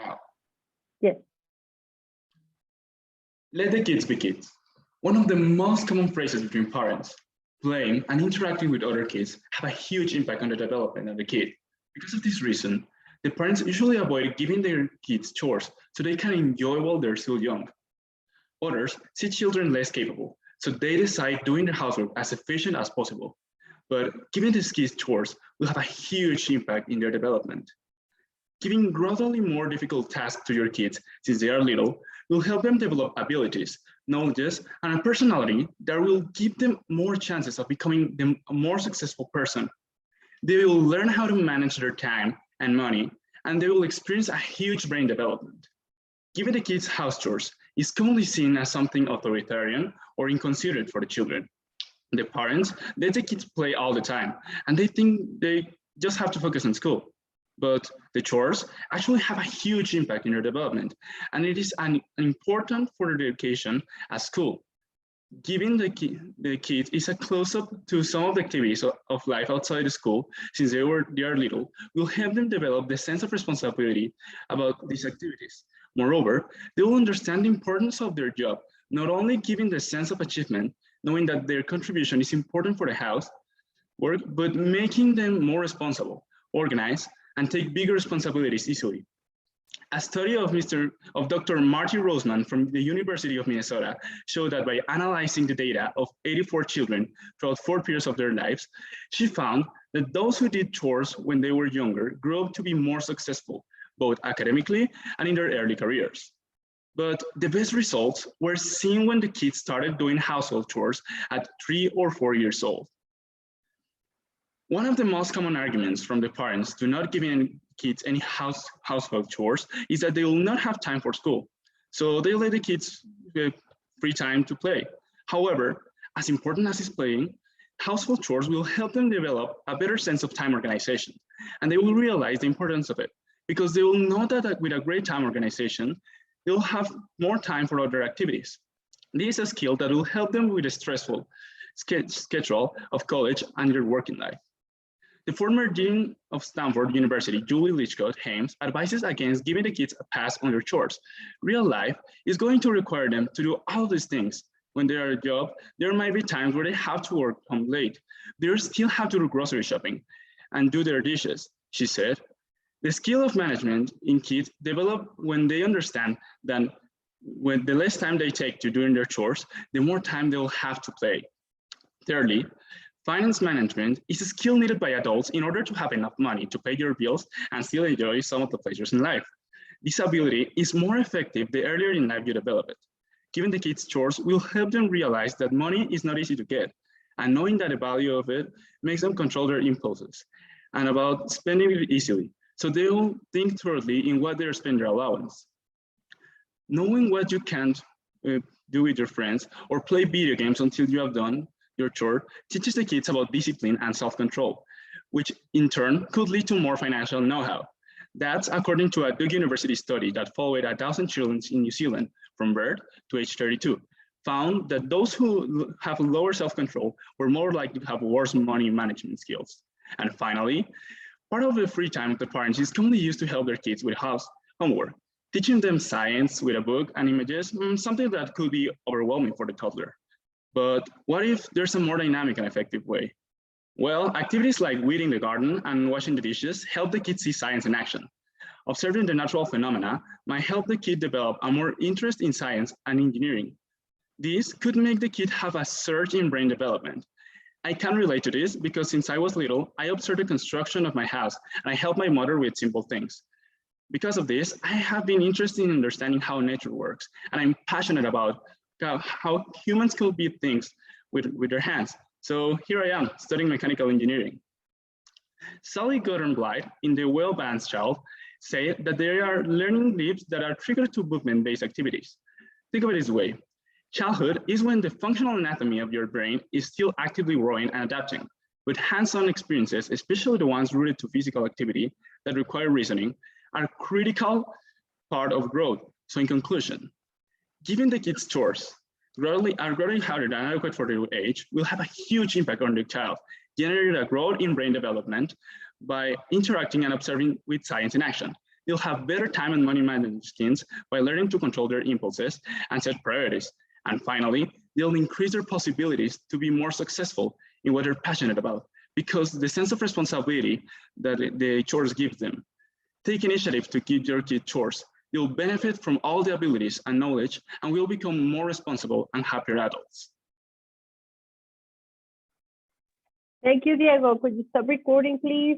now. Yes. Let the kids be kids. One of the most common phrases between parents, playing and interacting with other kids, have a huge impact on the development of the kid. Because of this reason, the parents usually avoid giving their kids chores so they can enjoy while they're still young. Others see children less capable, so they decide doing their housework as efficient as possible. But giving these kids chores will have a huge impact in their development. Giving gradually more difficult tasks to your kids since they are little will help them develop abilities, knowledges, and a personality that will give them more chances of becoming a more successful person. They will learn how to manage their time and money, and they will experience a huge brain development. Giving the kids house chores is commonly seen as something authoritarian or inconsiderate for the children. The parents let the kids play all the time, and they think they just have to focus on school. But the chores actually have a huge impact in their development, and it is important for their education at school. Giving the kids is a close-up to some of the activities of life outside the school, since they are little, will help them develop the sense of responsibility about these activities. Moreover, they will understand the importance of their job, not only giving the sense of achievement, knowing that their contribution is important for the house work, but making them more responsible, organized, and take bigger responsibilities easily. A study of Dr. Marty Roseman from the University of Minnesota showed that by analyzing the data of 84 children throughout 4 periods of their lives, she found that those who did chores when they were younger grew up to be more successful, both academically and in their early careers. But the best results were seen when the kids started doing household chores at 3 or 4 years old. One of the most common arguments from the parents to not giving kids any household chores is that they will not have time for school. So they let the kids get free time to play. However, as important as is playing, household chores will help them develop a better sense of time organization. And they will realize the importance of it because they will know that with a great time organization, they'll have more time for other activities. This is a skill that will help them with a stressful schedule of college and their working life. The former dean of Stanford University, Julie Litchfield-Hames, advises against giving the kids a pass on their chores. Real life is going to require them to do all these things. When they are at a job, there might be times where they have to work home late. They still have to do grocery shopping and do their dishes, she said. The skill of management in kids develop when they understand that when the less time they take to doing their chores, the more time they'll have to play. Thirdly, finance management is a skill needed by adults in order to have enough money to pay your bills and still enjoy some of the pleasures in life. This ability is more effective the earlier in life you develop it. Giving the kids chores will help them realize that money is not easy to get, and knowing that the value of it makes them control their impulses and about spending it easily. So they will think thoroughly in what they spend their allowance. Knowing what you can't do with your friends or play video games until you have done your chore teaches the kids about discipline and self-control, which in turn could lead to more financial know-how. That's according to a Duke University study that followed 1,000 children in New Zealand from birth to age 32, found that those who have lower self-control were more likely to have worse money management skills. And finally, part of the free time of the parents is commonly used to help their kids with homework, teaching them science with a book and images, something that could be overwhelming for the toddler. But what if there's a more dynamic and effective way? Well, activities like weeding the garden and washing the dishes help the kids see science in action. Observing the natural phenomena might help the kid develop a more interest in science and engineering. This could make the kid have a surge in brain development. I can relate to this because since I was little, I observed the construction of my house and I helped my mother with simple things. Because of this, I have been interested in understanding how nature works, and I'm passionate about how humans could build things with their hands. So here I am studying mechanical engineering. Sally Gordon-Blight in The Well-Balanced Child say that there are learning leaps that are triggered to movement-based activities. Think of it this way. Childhood is when the functional anatomy of your brain is still actively growing and adapting. With hands-on experiences, especially the ones rooted to physical activity that require reasoning, are a critical part of growth. So in conclusion, giving the kids chores gradually harder than adequate for their age will have a huge impact on the child, generating a growth in brain development by interacting and observing with science in action. they'll have better time and money management skills by learning to control their impulses and set priorities. And finally, they'll increase their possibilities to be more successful in what they're passionate about, because the sense of responsibility that the chores give them. Take initiative to give your kid chores. You'll benefit from all the abilities and knowledge, and will become more responsible and happier adults. Thank you, Diego. Could you stop recording, please?